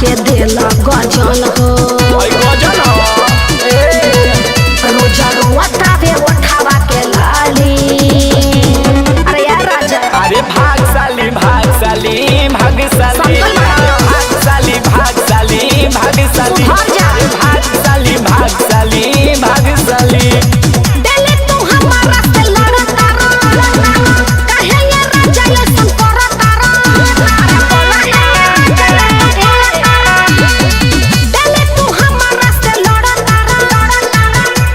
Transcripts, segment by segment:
के देला गजन हो गजन हो रोजा रोता बे उठावा के लाली। अरे यार राजा अरे भागशाली भागशाली भागशाली भागशाली भागशाली भागशाली भागशाली भागशाली भागशाली दिल तू हमारा से लड़ता काहे ये राजा ये संकर तारा। दिल तू हमारा से लड़ता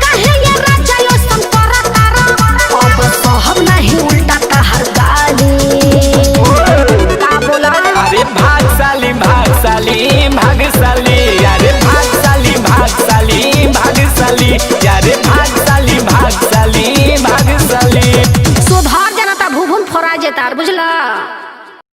काहे ये राजा ये संकर तारा। अब सहब नहीं उल्टा तहर गाली का बोला। अरे भागशाली भागशाली भागशाली अरे भागशाली भागशाली भागशाली यारे भाग